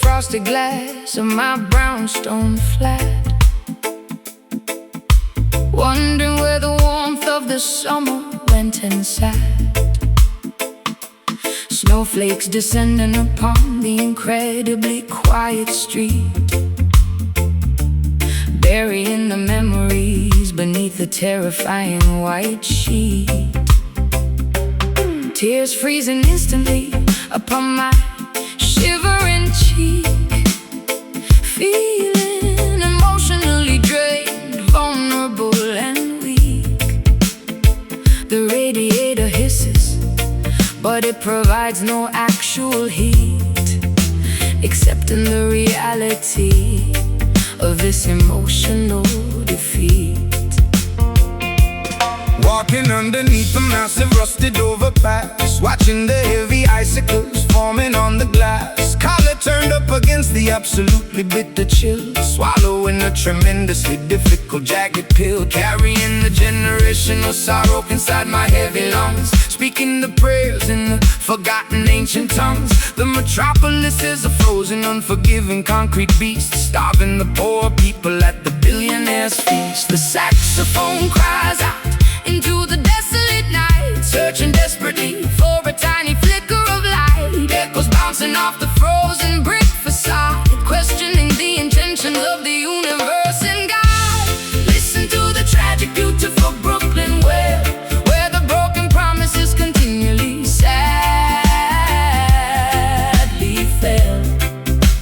Frosted glass of my brownstone flat, wondering where the warmth of the summer went and sat. Snowflakes descending upon the incredibly quiet street, burying the memories beneath the terrifying white sheet. Tears freezing instantly upon my shivering cheek, feeling emotionally drained, vulnerable and weak. The radiator hisses, but it provides no actual heat, except in the reality of this emotional defeat. Walking underneath the massive rusted overpass, watching the heavy icicles forming on the glass. Collar turned up against the absolutely bitter chill, swallowing a tremendously difficult jagged pill, carrying the generational sorrow inside my heavy lungs, speaking the prayers in the forgotten ancient tongues. The metropolis is a frozen, unforgiving concrete beast, starving the poor people at the billionaire's feast. The saxophone cries out into the desolate night, searching desperately for a tiny flicker of light. Echoes bouncing off the frozen brick facade, questioning the intentions of the universe and God. Listen to the tragic, beautiful Brooklyn wail, where the broken promises continually sadly fail.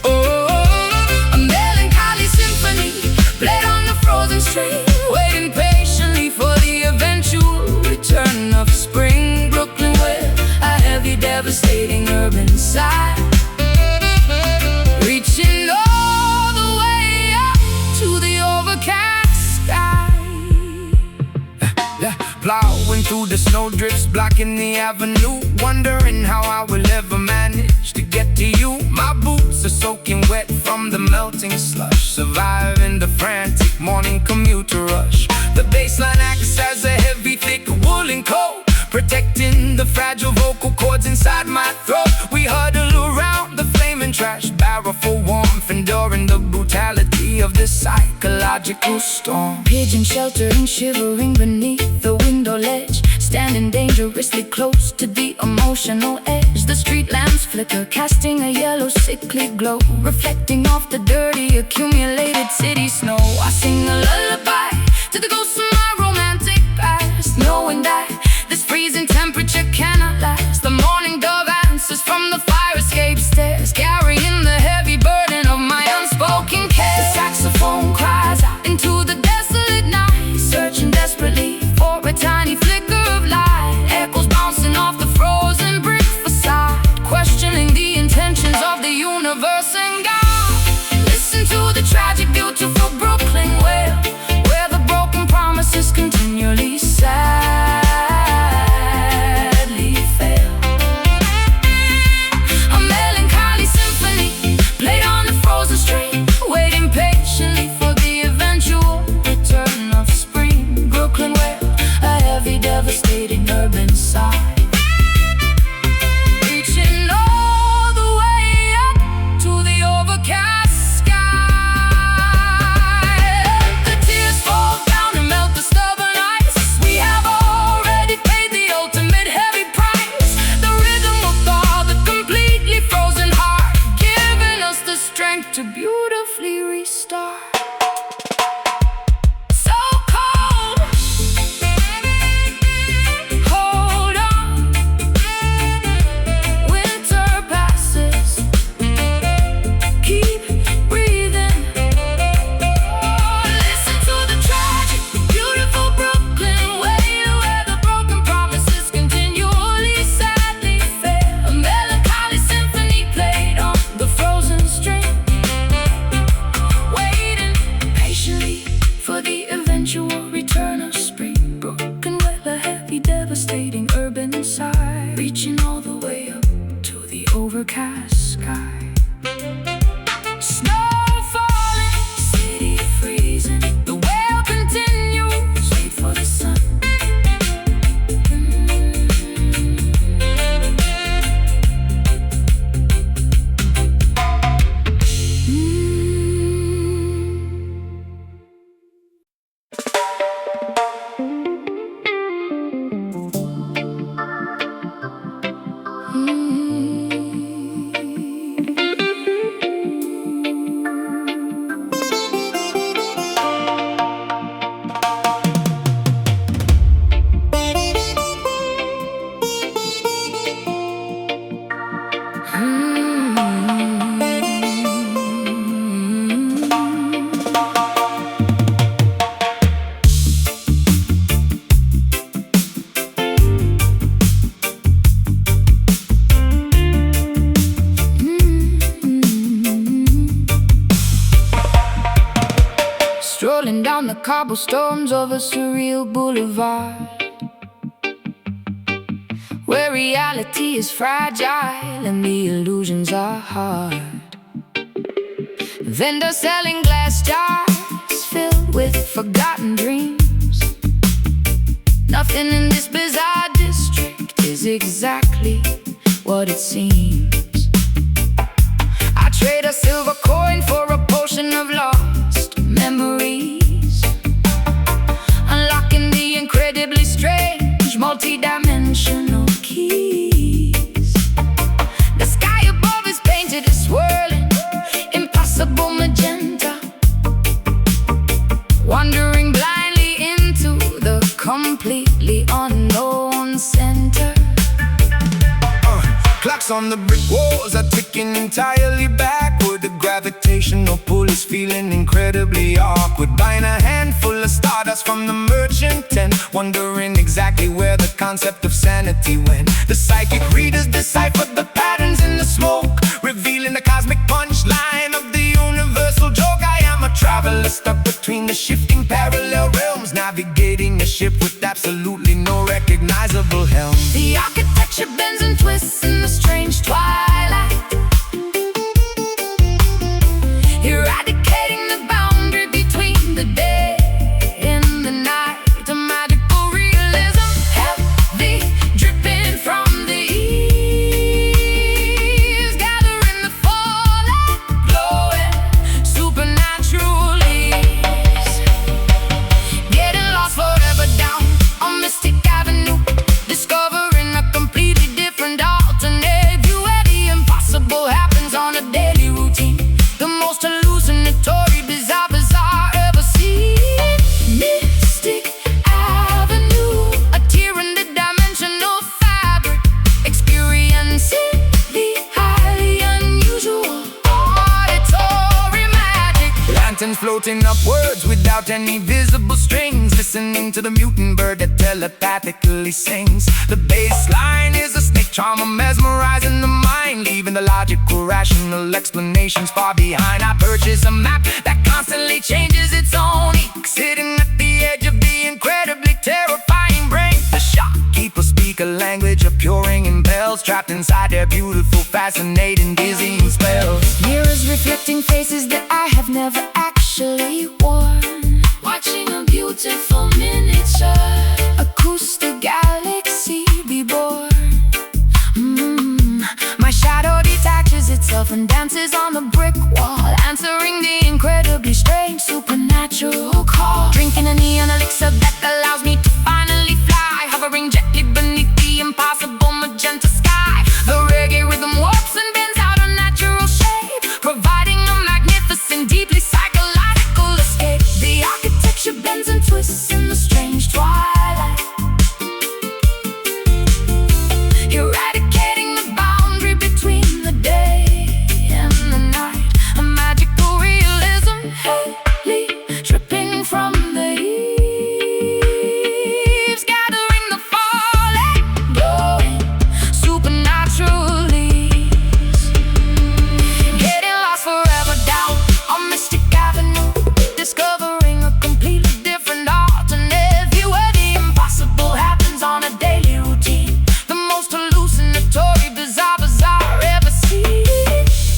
Oh, a melancholy symphony played on the frozen string, waiting patiently for the eventual return of spring. Brooklyn, where a heavy, devastating urban sigh, reaching all the way up to the overcast sky. Plowing through the snowdrifts, blocking the avenue, wondering how I will ever manage to get to you. My boots are soaking wet from the melting slush, surviving the frantic morning commuter rush. The bassline acts as a heavy, thick woolen coat, protecting the fragile vocal cords inside my throat. We huddle around the flaming trash barrel for warmth, enduring the brutality of this psychological storm. Pigeon sheltering, shivering beneath the window ledge, standing dangerously close to the emotional edge. The street lamps flicker, casting a yellow sickly glow, reflecting off the dirty accumulated city snow. I sing a lullaby to the ghosts of my romantic past, knowing that this freezing temperature cannot last. The morning dove answers from the fire escape stairs, carrying the heavy burden of my unspoken care. The saxophone cries out into the desolate night, searching desperately for a tiny flicker of light. Echoes bouncing off the frozen brick facade, questioning the intentions of the universe and God. Listen to the tragic, beautiful Brooklyn wail, where the broken promises continually sadly fail. A melancholy symphony played on the frozen string, waiting patiently for the eventual return of spring. Brooklyn, where a heavy, devastating urban sigh, reaching all the way up to the overcast sky. The tears fall down and melt the stubborn ice. We have already paid the ultimate heavy price. The rhythm will thaw the completely frozen heart, giving us the strength to beautifully restart. So cold, hold on, winter passes, keep breathing. Listen to the tragic, beautiful Brooklyn wail, where the broken promises continually sadly fail. A melancholy symphony played on the frozen string, strolling down the cobblestones of a surreal boulevard, where reality is fragile and the illusions are hard. Vendors selling glass jars filled with forgotten dreams. Nothing in this bizarre district is exactly what it seems. I trade a silver coin for a potion of lost memories, unlocking the incredibly strange multi-dimensional keys. The sky above is painted a swirling, impossible magenta, wandering blindly into the completely unknown center. Clocks on the brick walls are ticking entirely backward. The gravitational pull is feeling incredibly awkward. Buying a handful of stardust from the merchant tent, wondering exactly where the concept of sanity went. The psychic readers deciphered the patterns in the smoke, revealing the cosmic punchline of the universal joke. I am a traveler stuck between the shifting parallel realms, navigating a ship with absolutely no recognizable helm. The architecture bends and twists in the strange twilight, eradicating the boundary between the day and the night. A magical realism, heavy dripping from the eaves, gathering the fallout, glowing supernatural ease. Getting lost forever down on Mystic Avenue, discovering a completely different alternate view where the impossible happens on a daily routine. The most hallucinatory, bizarre ever seen. Mystic Avenue, a tear in the dimensional fabric, experiencing the highly unusual auditory magic. Lanterns floating upwards without any visible strings, listening to the mutant bird that telepathically sings. The bass line is a snake charmer mesmerizing the mind, leaving the logical, rational explanations far behind. I purchase a map that constantly changes its own ink, sitting at the edge of the incredibly terrifying brain. The shopkeepers speak a language of pure ringing bells, trapped inside their beautiful, fascinating, dizzying spells. Mirrors reflecting faces that I have never actually worn, watching a beautiful miniature acoustic galaxy be born. My shadow detaches itself and dances on the brick wall, answering the incredibly strange supernatural call. Drinking a neon elixir that allows me to finally fly, hovering gently beneath the impossible magenta sky. The reggae rhythm warps and bends out a natural shape, providing a magnificent, deeply psychological escape. The architecture bends and twists in the strange twilight, eradicating the boundary between the day and the night. A magical realism, heavily dripping from the eaves, gathering the falling, glowing supernatural ease. Getting lost forever down on Mystic Avenue, discovering a completely different alternate view where the impossible happens on a daily routine. The most hallucinatory, bizarre ever seen.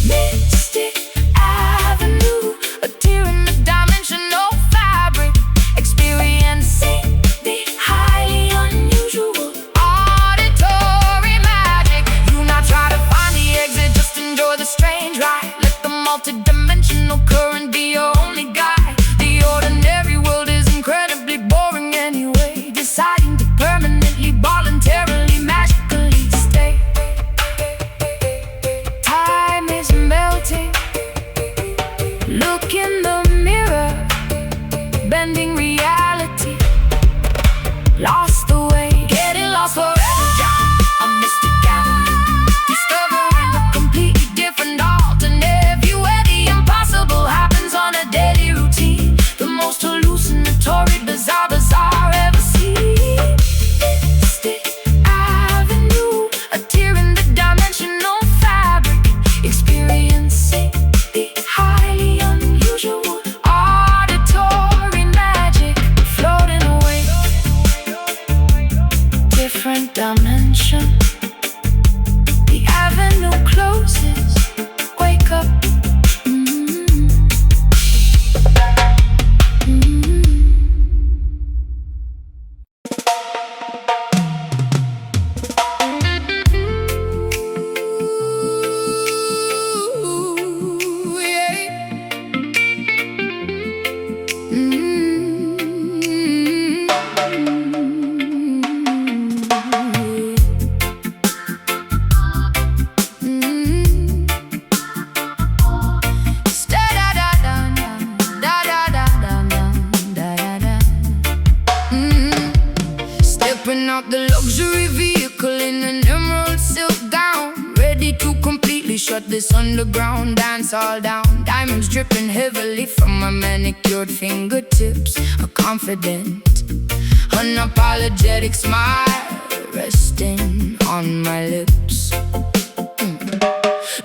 Mystic Avenue, a tear in the dimensional fabric, experiencing the highly unusual auditory magic. Do not try to find the exit, just enjoy the strange ride. Let the multi-dimensional current be your only guide. The ordinary world is incredibly boring anyway, deciding to permanently, voluntarily, magically stay. Time is melting. Look in the mirror, bending reality, lost away, getting lost forever on Mystic Avenue, discovering a completely different alternate view where the impossible happens on a daily routine. The most hallucinatory, bizarre ever seen. Mystic Avenue, a tear in the dimensional fabric, experiencing the highly unusual auditory this underground dance all down. Diamonds dripping heavily from my manicured fingertips. A confident, unapologetic smile resting on my lips.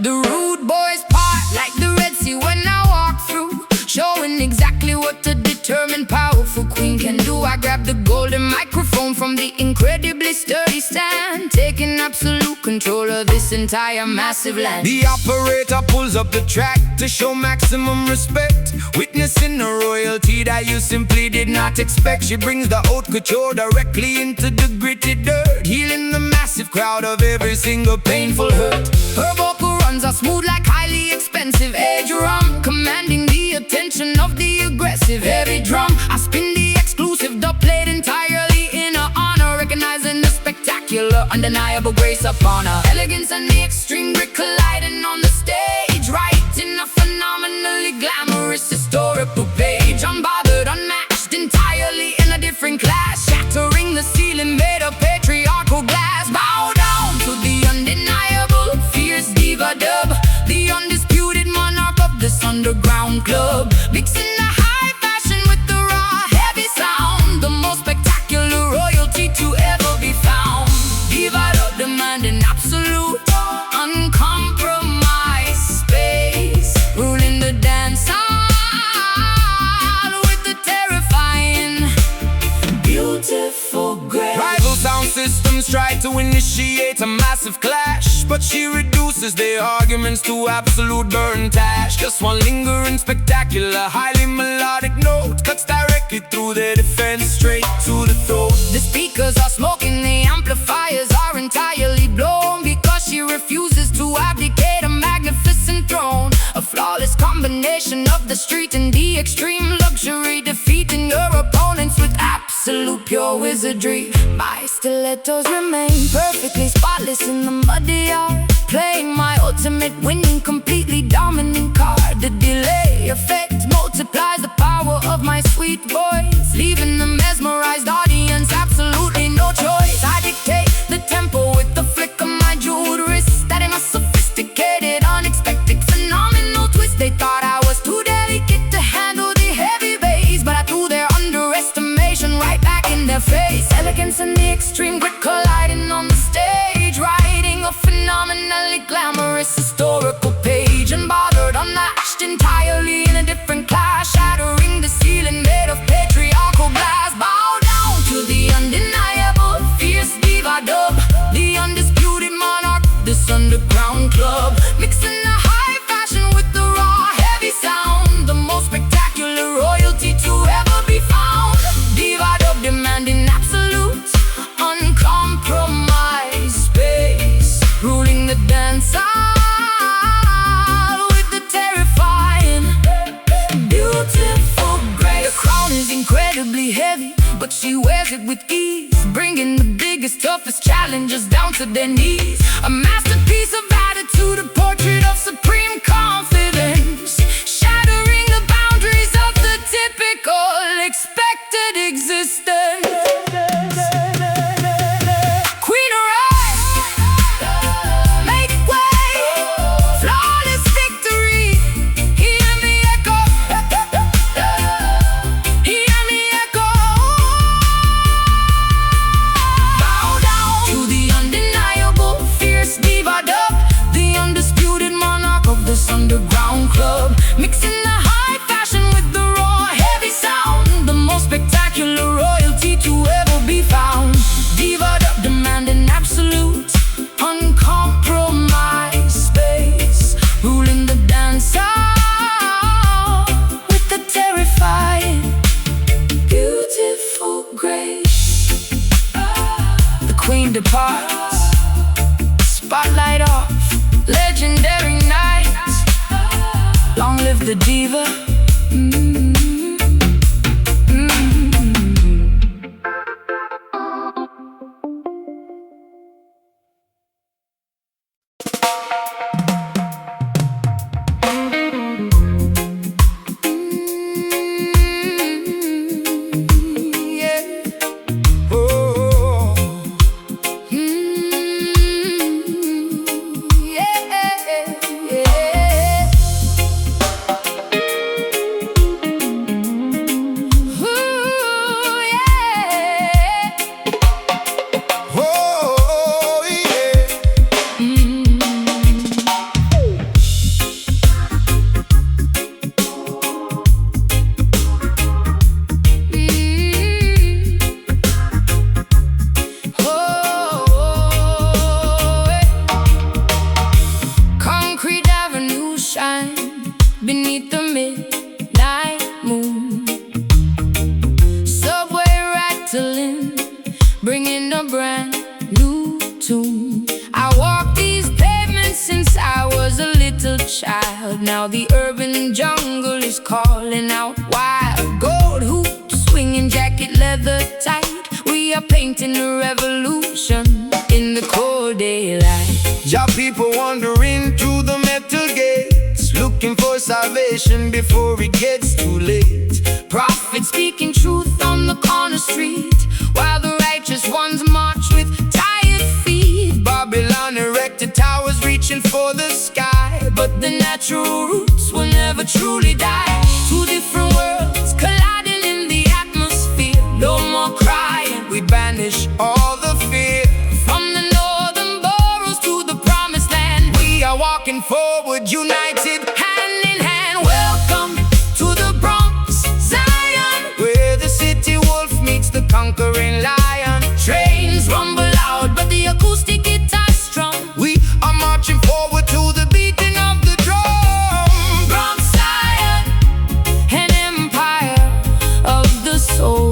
The rude boys part like the Red Sea when I walk through, showing exactly what a determined, powerful queen can do. I grab the golden microphone from the incredibly sturdy stand, taking absolute control of this entire massive land. The operator pulls up the track to show maximum respect, witnessing a royalty that you simply did not expect. She brings the haute couture directly into the gritty dirt, healing the massive crowd of every single painful hurt. Her vocal runs are smooth like highly expensive edge rum, commanding the attention of the aggressive heavy drum. I spin the exclusive dub plate entirely in her honor, recognizing the spectacular, undeniable grace upon her. Elegance and the extreme grit colliding on the stage, writing a phenomenally glamorous historical page. Unbothered, unmatched, entirely in a different class, shattering the ceiling made of patriarchal glass. Bow down to the undeniable, fierce diva dub, the undisputed monarch of this underground club, mixing the high fashion with the raw, heavy sound, the most spectacular royalty to ever be found. Diva dub demanding absolute, uncompromised space, ruling the dance hall with the terrifying, beautiful grace. Rival sound systems try to initiate a massive clash, but she reduces their arguments to absolute burnt ash. Just one lingering, spectacular, highly melodic note cuts directly through their defense, straight to the throat. The speakers are smoking, the amplifiers are entirely blown, because she refuses to abdicate a magnificent throne. A flawless combination of the street and the extreme luxury, defeating her opponents with absolute pure wizardry. My stilettos remain perfectly spotless in the muddy yard, playing my ultimate winning, completely dominant card. The delay effect multiplies the power of my sweet voice, leaving the mesmerized audience absolutely no choice. I dictate the tempo with the flick of my jeweled wrist, adding a sophisticated, unexpected, phenomenal twist. They thought I was too delicate to handle the heavy bass, but I threw their underestimation right back in their face. Elegance and the extreme grit colliding on the stage, writing a phenomenally glamorous historical page. Unbothered, unmatched, entirely in a different class, shattering the ceiling made of patriarchal glass. Bow down to the undeniable, fierce diva dub, the undisputed monarch, this underground club, mixing the high fashion with the raw, heavy sound, the most spectacular royalty to ever be found. Diva dub demanding absolute, uncompromised space, ruling the dance hall with the terrifying, beautiful grace. The crown is incredibly heavy, but she wears it with ease, bringing the biggest, toughest challengers down to their knees. A masterpiece of attitude, a portrait of supreme confidence, shattering the boundaries of the typical, expected existence. Queen arise, make way, flawless victory. Hear me echo, hear me echo. Bow down to the undeniable, fierce diva dub, the undisputed monarch of this underground club, mixing the high fashion with the raw, heavy sound, the most spectacular royalty to ever be found. Diva dub demanding absolute, uncompromised space, ruling the dance hall with the terrifying, beautiful grace. The queen departs, spotlight off, legendary night. Long live the diva. calling out. Wild gold hoops, swinging jacket, leather tight. We are painting a revolution in the cold daylight. Ja people wandering through the metal gates, looking for salvation before it gets too late. Prophets speaking truth on the corner street, while the righteous ones march with tired feet. Babylon erected towers reaching for the sky, but the natural roots will never truly die. Two different worlds colliding in the atmosphere. No more crying, we banish all the fear. From the northern boroughs to the promised land, we are walking forward, united, hand in hand. Welcome to the Bronx, Zion, where the city wolf meets the conquering lion. Trains rumble loud, but the acoustic guitar's strong. We are marching forward to the beating of the drum. Bronx, Zion, an empire of the soul,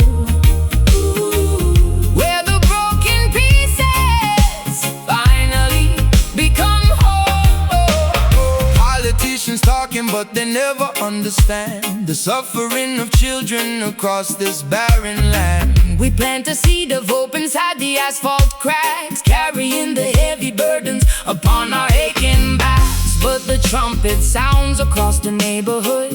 where the broken pieces finally become whole. Politicians talking, but they never understand the suffering of children across this barren land. We plant a seed of hope inside the asphalt cracks, carrying the heavy burdens upon our aching backs. But the trumpet sounds across the neighborhood,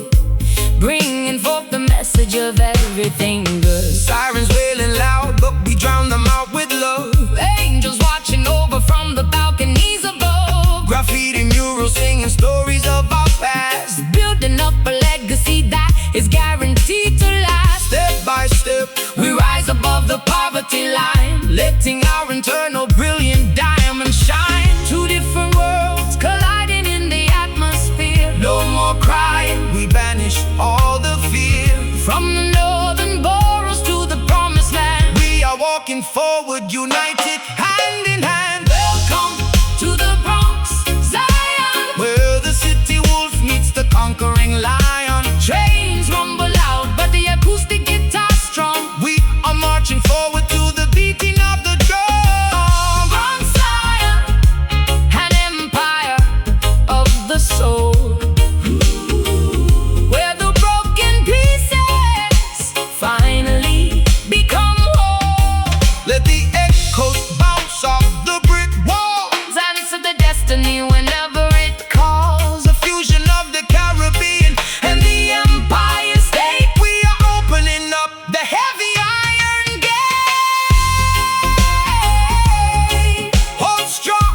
bringing forth the message of everything good. Sirens wailing loud, but we drown them out with love. Angels watching over from the balconies above. Graffiti murals singing stories of our past, Building up a legacy that is guaranteed to last. step by step. We rise above the poverty line, letting our internal brilliant diamond shine. Two different worlds colliding in the atmosphere. No more crying, we banish all the fear. From the northern boroughs to the promised land, We are walking forward, united, hand in hand. welcome to the Bronx, Zion, Where the city wolf meets the conquering lion. trains rumble loud, but the acoustic guitar's strong. We are marching forward to the beating of the drum. Bronx, Zion, an empire of the soul, where the broken pieces finally become whole. Let the echoes bounce off the brick walls. Answer the destiny whenever it calls. A fusion of the Caribbean and the Empire State. We are opening up the heavy iron gate. Hold strong,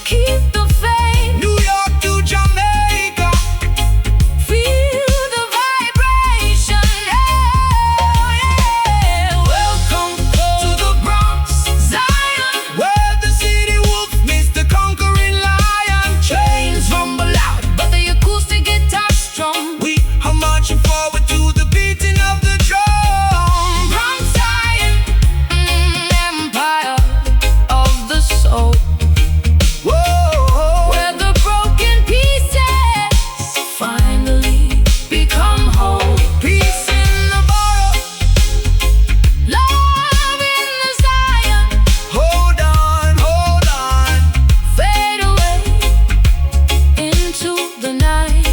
Keep the faith, New York to Jamaica. feel the vibration. Welcome to the Bronx, Zion, Where the city wolf meets the conquering lion. trains rumble loud, but the acoustic guitar's strong. We are marching forward to the beating of the drum. Bronx, Zion, empire of the soul, Whoa, where the broken pieces finally become whole. peace in the borough. Love in the Zion, Hold on, hold on. fade away into the night.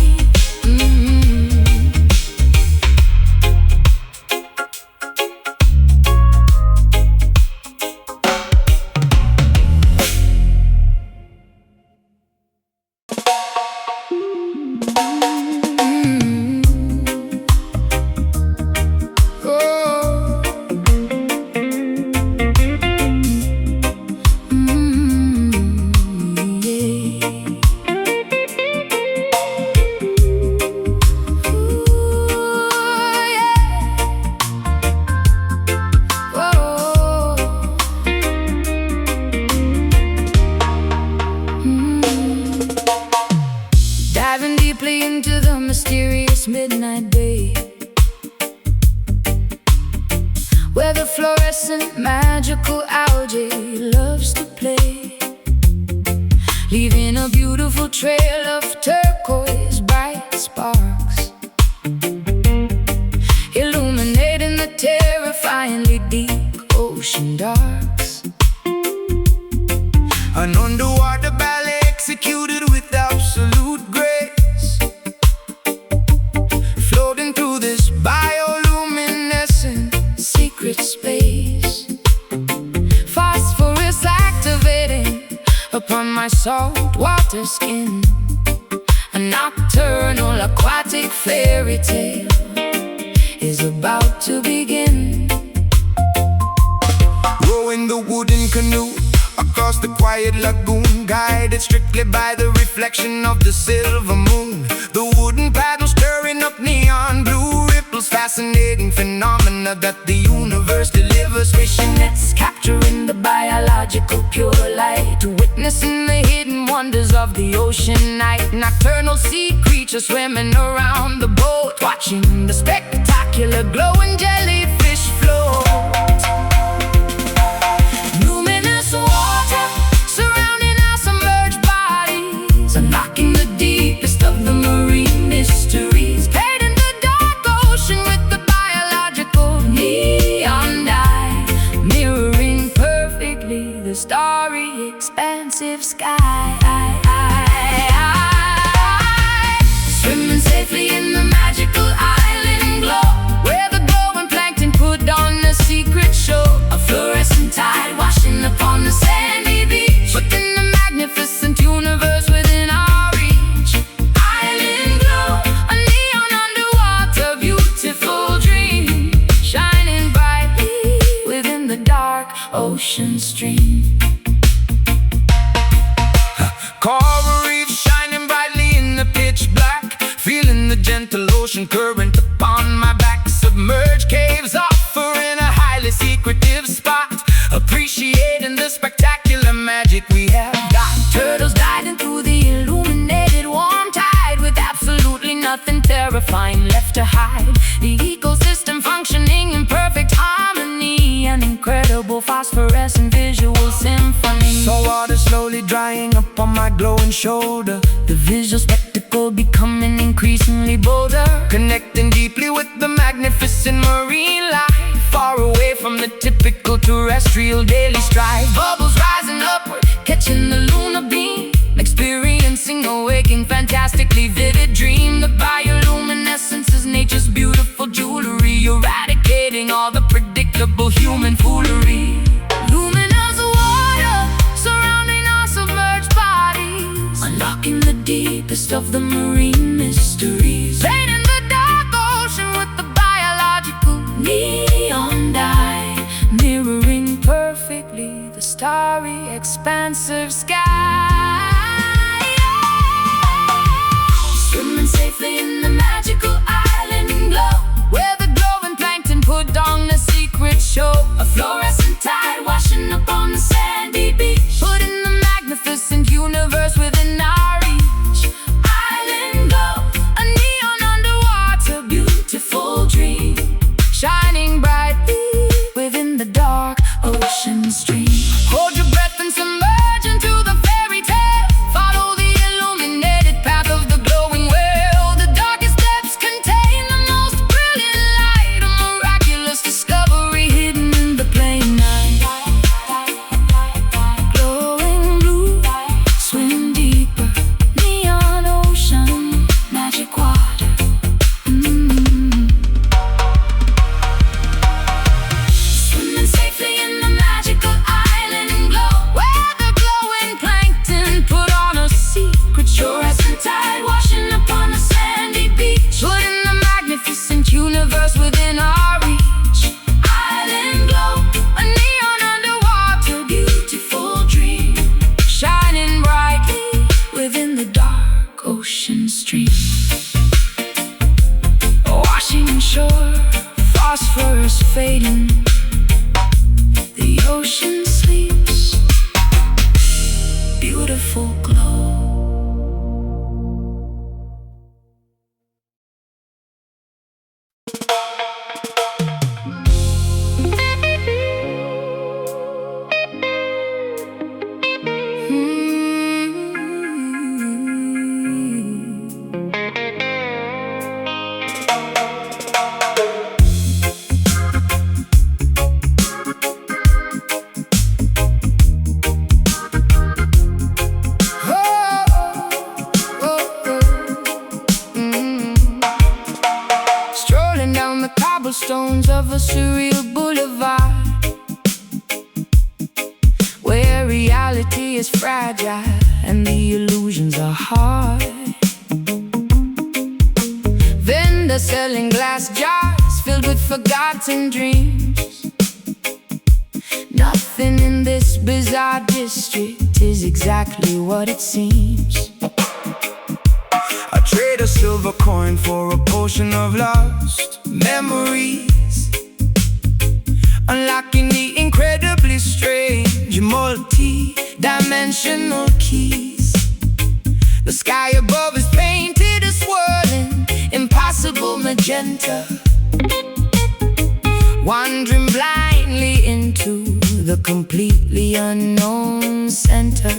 Diving deeply into the mysterious midnight bay, where the fluorescent magical algae loves to play, leaving a beautiful trail of turquoise bright sparks, illuminating the terrifyingly deep ocean darks. An underwater ballet executed with absolute grace, space. Phosphorus activating upon my saltwater skin. A nocturnal aquatic fairy tale is about to begin. Rowing the wooden canoe across the quiet lagoon, guided strictly by the reflection of the silver moon. The wooden paddle stirring up neon blue ripples, fascinating phenomena that the universe delivers. Fishing nets capturing the biological pure light, witnessing the hidden wonders of the ocean night. Nocturnal sea creatures swimming around the boat, watching the spectacular glowing jellyfish float. Luminous water surrounding our submerged bodies, unlocking the deepest of the marine mysteries. Painting the dark ocean with the biological neon dye, mirroring perfectly the starry, expansive sky. Swimming safely in the magical island glow, where the glowing plankton put on a secret show. A fluorescent tide washing upon the sandy beach, within the magnificent universe within our reach. Island glow, a neon underwater beautiful dream, shining brightly within the dark ocean stream. Coral reefs shining brightly in the pitch black, feeling the gentle ocean current upon my back. Submerged caves offering a highly secretive spot, appreciating the spectacular magic we have got. Turtles diving through the illuminated warm tide, with absolutely nothing terrifying left to hide. The ecosystem functioning in perfect harmony, an incredible phosphorescent visual symphony. Saltwater slowly drying up on my glowing shoulder, the visual spectacle becoming increasingly bolder. Connecting deeply with the magnificent marine life, far away from the typical terrestrial daily strife. Bubbles rising upward, catching the lunar beam, experiencing a waking, fantastically vivid dream. The bioluminescence is nature's beautiful jewelry, eradicating all the predictable human foolery. Luminous water surrounding our submerged bodies, unlocking the deepest of the marine mysteries. Painting the dark ocean with the biological neon dye, mirroring perfectly the starry, expansive sky. Swimming safely in the magical island glow, where the glowing plankton put on a secret show. A fluorescent tide washing upon the sandy beach, putting the magnificent universe within our reach. Island glow, a neon underwater beautiful dream, shining brightly within the dark ocean stream. Hold your breath and submerge into the fairy tale, follow the illuminated path of the glowing whale. The darkest depths contain the most brilliant light, a miraculous discovery hidden in the plain night. Glowing blue, swim deeper, neon ocean, magic water. Swimming safely in the magical island glow, where the glowing plankton put on a secret show. Fluorescent tide washing upon the sandy beach, putting the magnificent universe within our reach. Island glow, a neon underwater beautiful dream, shining brightly within the dark ocean stream. Washing shore, phosphorus fading, the ocean sleeps, beautiful glow. cobblestones of a surreal boulevard, where reality is fragile and the illusions are hard. Vendors selling glass jars filled with forgotten dreams. Nothing in this bizarre district is exactly what it seems. I trade a silver coin for a potion of lost memories, unlocking the incredibly strange multi-dimensional keys. The sky above is painted a swirling, impossible magenta, wandering blindly into the completely unknown center.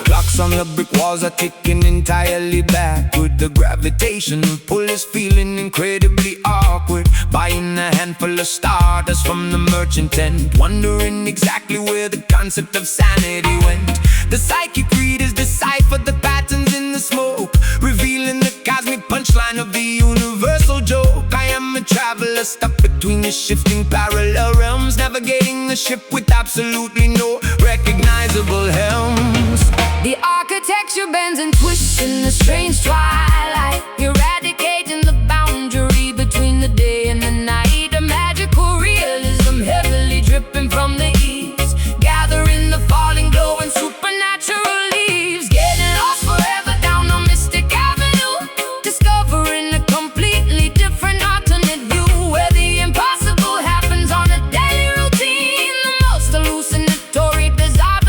Clocks on the brick walls are ticking entirely backward. The gravitational pull is feeling incredibly awkward. Buying a handful of stardust from the merchant tent, wondering exactly where the concept of sanity went. The psychic readers decipher the patterns in the smoke, revealing the cosmic punchline of the universal joke. I am a traveler stuck between the shifting parallel realms, navigating the ship with absolutely no recognizable helms. The architecture bends and twists in the strange twilight, eradicating the boundary between the day and the night. A magical realism heavily dripping from the eaves, gathering the falling glow and supernatural leaves. Getting lost forever down a mystic avenue, discovering a completely different alternate view, where the impossible happens on a daily routine. The most hallucinatory, bizarre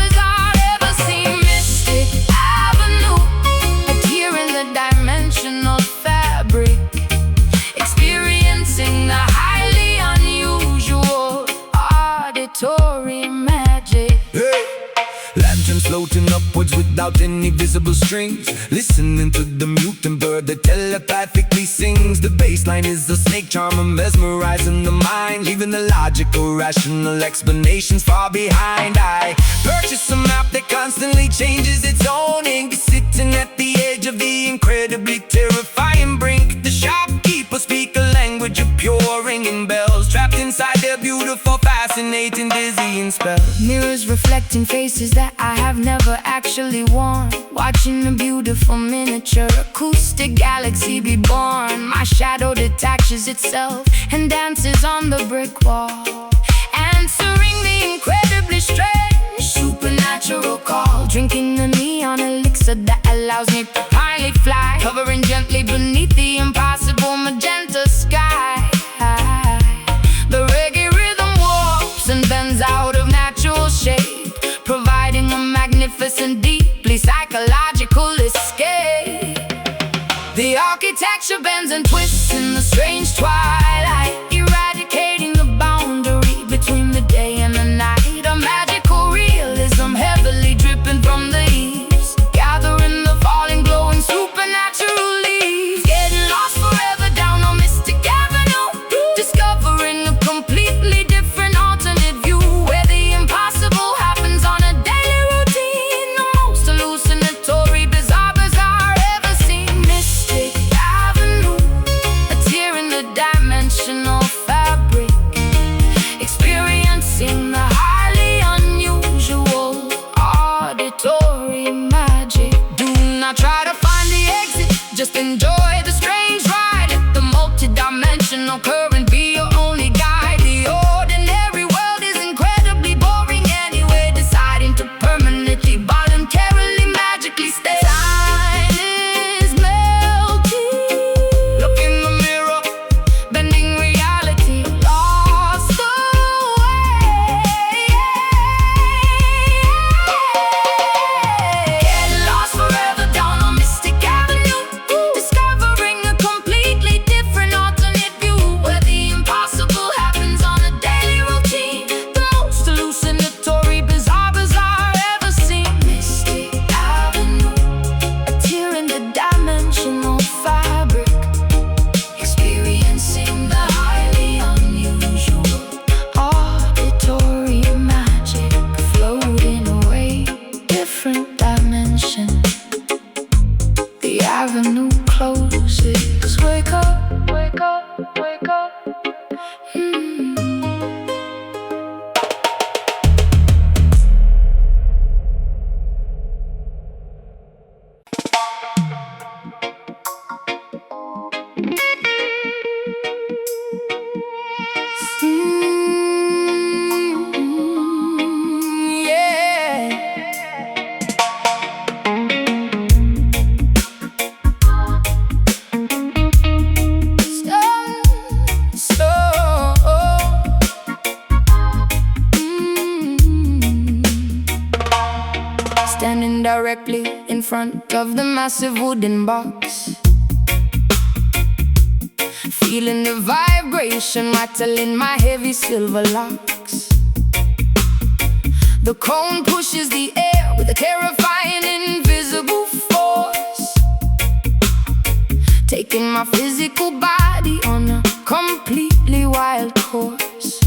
ever seen. Mystic Avenue, a tear in the dimensional fabric, experiencing the highly unusual auditory magic. Hey! Lanterns floating upwards without any visible strings, listening to the mutant bird that telepathically sings. The bassline is a snake charmer mesmerizing the mind, leaving the logical, rational explanations far behind. I purchase a map that constantly changes its owning, sitting at the edge of the incredibly terrifying brink. The shopkeepers speak a language of pure ringing bells, trapped inside their beautiful, fascinating, dizzying spell. Mirrors reflecting faces that I have never actually worn, watching a beautiful miniature acoustic galaxy be born. My shadow detaches itself and dances on the brick wall, answering the incredibly strange supernatural call. Drinking the neon elixir that allows me to finally fly, hovering gently beneath the impossible magenta sky. The reggae rhythm warps and bends out of natural shape, providing a magnificent, deeply psychological escape. The architecture bends and twists in the strange twilight, eradicating the boundary between the day and the night. A magical realism heavily dripping from the eaves, gathering the falling glow and supernatural leaves. Getting lost forever down a mystic avenue, discovering a completely different alternate view, where the impossible happens on a daily routine. The most hallucinatory, bizarre ever seen. Mystic Avenue, a tear in the dimension directly in front of the massive wooden box. Feeling the vibration rattling my heavy silver locks. The cone pushes the air with a terrifying invisible force, taking my physical body on a completely wild course.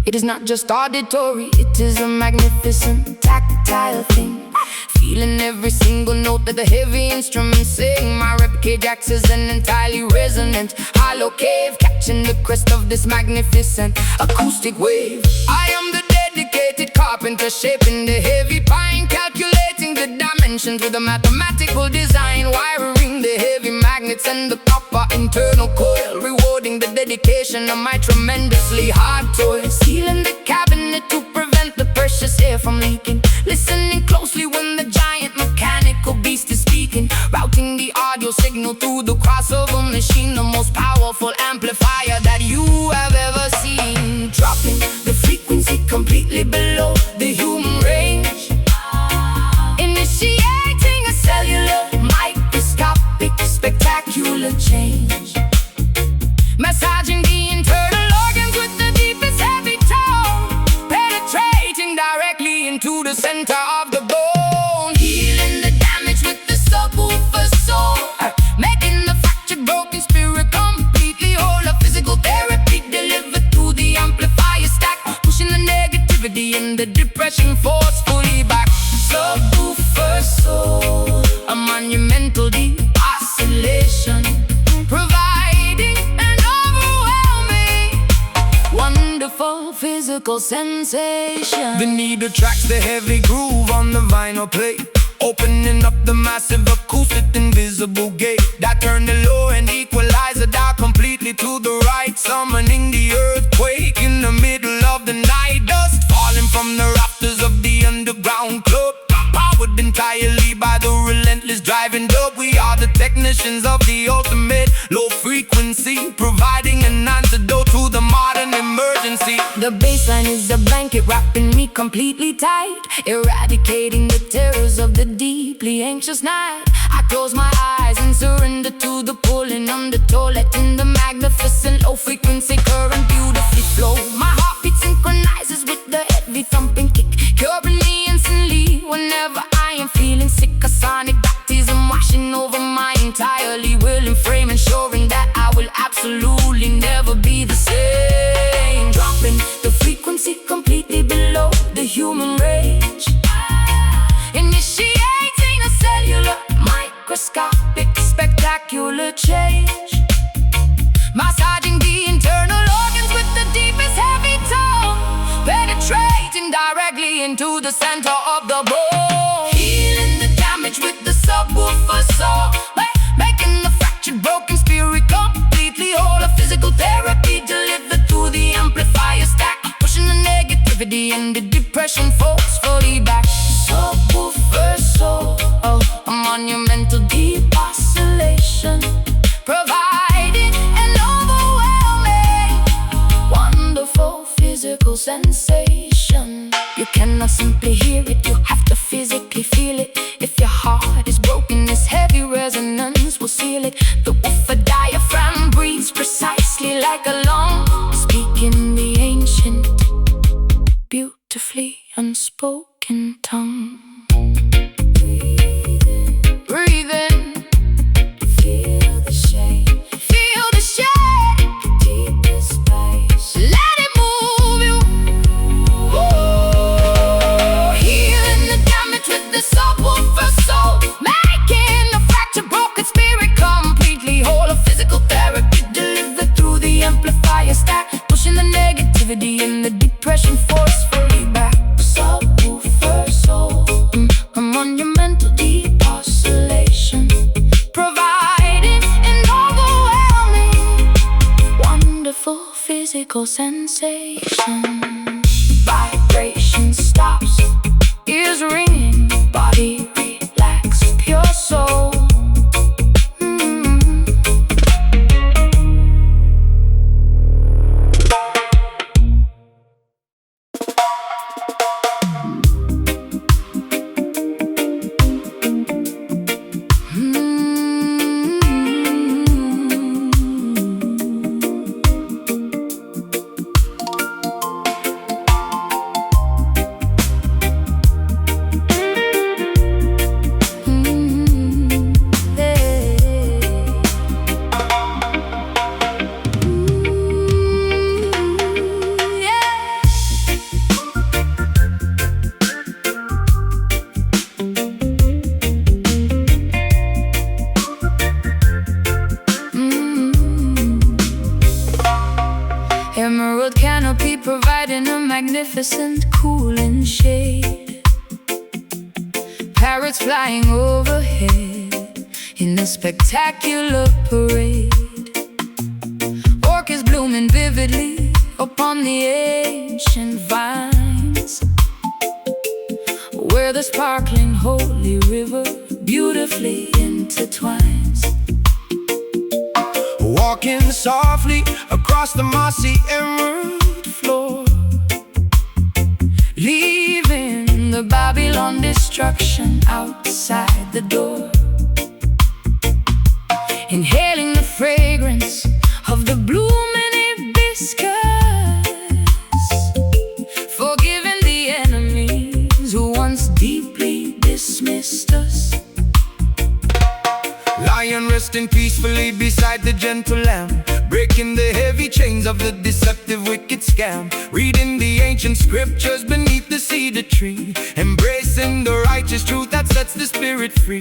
It is not just auditory, it is a magnificent tactile thing. Feeling every single note that the heavy instruments sing. My ribcage acts as an entirely resonant hollow cave, catching the crest of this magnificent acoustic wave. I am the dedicated carpenter, shaping the heavy pine, calculating the dimensions with a mathematical design, wiring the heavy magnets and the copper internal coil, rewarding the dedication of my tremendously hard toil. Sealing the cabinet to prevent the precious air from leaking, listening closely when the giant mechanical beast is speaking, routing the audio signal through the crossover machine, the most powerful amplifier that you have ever seen, dropping the frequency completely below the human range, initiating a cellular microscopic spectacular change, massaging the internal organs with the deepest heavy tone, penetrating directly into the center of the bone, healing the damage with the subwoofer soul, making the fractured broken spirit completely whole. A physical therapy delivered through the amplifier stack, pushing the negativity and the depression forcefully back. Subwoofer soul, a monumental deep oscillation, providing an overwhelming, wonderful physical sensation. The needle tracks the heavy groove on the vinyl plate, opening up the massive acoustic invisible gate that turned the low and equalizer dial completely to the right, summoning the earthquake in the middle of the night. Dust falling from the rafters of the underground club, powered entirely by the relentless driving dub. We are the technicians of the ultimate low frequency, providing an antidote to the modern emergency. The bassline is a blanket wrapping me completely tight, eradicating the terrors of the deeply anxious night. I close my eyes and surrender to the pulling undertow, letting the magnificent low frequency current beautifully flow. My heartbeat synchronizes with the heavy thumping kick, curing me instantly whenever I am feeling sick. A sonic baptism washing over my entirely willing frame, ensuring that I will absolutely never be the same. Dropping the frequency completely below the human range, initiating a cellular microscopic spectacular change, massaging the internal organs with the deepest heavy tone, penetrating directly into the center of the bone, healing the damage with the subwoofer saw, making the fractured broken spirit completely whole. A physical therapy delivered through the amplifier stack, pushing the negativity and the depression forcefully back. Subwoofer soul, oh, a monumental deep oscillation, providing an overwhelming, wonderful physical sensation. You cannot simply hear it, you have to physically feel it. If your heart is broken, this heavy resonance will seal it. The woofer diaphragm breathes precisely like a lung, speaking the ancient, beautifully unspoken tongue. Breathe in, feel the shade, feel the shade, deepest space, let it move you. Ooh, healing the damage with the subwoofer soul, making the fractured broken spirit completely whole. A physical therapy delivered through the amplifier stack, pushing the negativity and the depression forcefully back. Subwoofer soul, a monumental deep oscillation, providing an overwhelming, wonderful physical sensation. Vibration stops, ears ringing, body relax, pure soul. magnificent, cool and shade. Parrots flying overhead in a spectacular parade. Orchids blooming vividly upon the ancient vines, where the sparkling holy river beautifully intertwines. Walking softly across the mossy emerald floor, leaving the Babylon destruction outside the door. Inhaling the fragrance of the blooming hibiscus, forgiving the enemies who once deeply dismissed us. Lion resting peacefully beside the gentle lamb, breaking the heavy chains of the deceptive wicked scam. Reading the ancient scriptures beneath the cedar tree, embracing the righteous truth that sets the spirit free.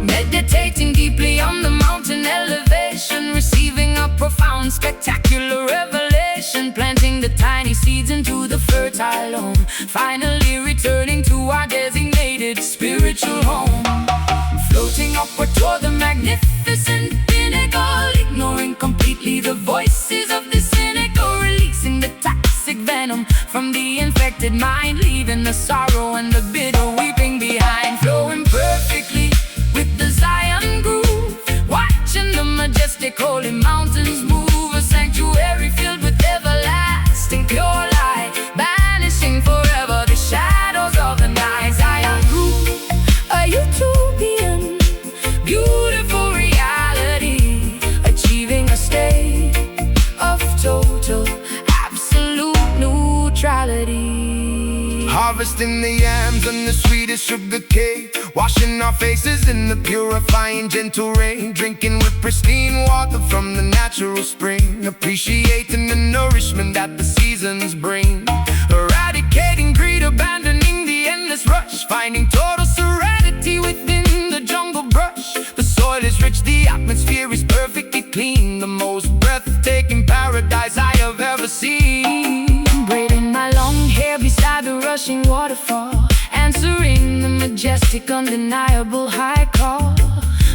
Meditating deeply on the mountain elevation, receiving a profound, spectacular revelation. Planting the tiny seeds into the fertile home, finally returning to our designated spiritual home. Floating upward toward the magnificent pinnacle, ignoring completely the voices of the cynical. Releasing the toxic venom from the infected mind, leaving the sorrow and the bitter weeping behind. Flowing perfectly with the Zion groove, watching the majestic holy mountains move. A sanctuary filled with everlasting pure light, banishing forever the shadows of the night. Zion groove, a utopian, beautiful reality, achieving a state of total, absolute neutrality. Harvesting the yams and the sweetest sugar cane, washing our faces in the purifying gentle rain. Drinking with pristine water from the natural spring, appreciating the nourishment that the seasons bring. Eradicating greed, abandoning the endless rush, finding total serenity within the jungle brush. The soil is rich, the atmosphere is perfectly clean, the most breathtaking paradise I have ever seen. Braiding my long hair beside the rushing waterfall, answering the majestic, undeniable high call.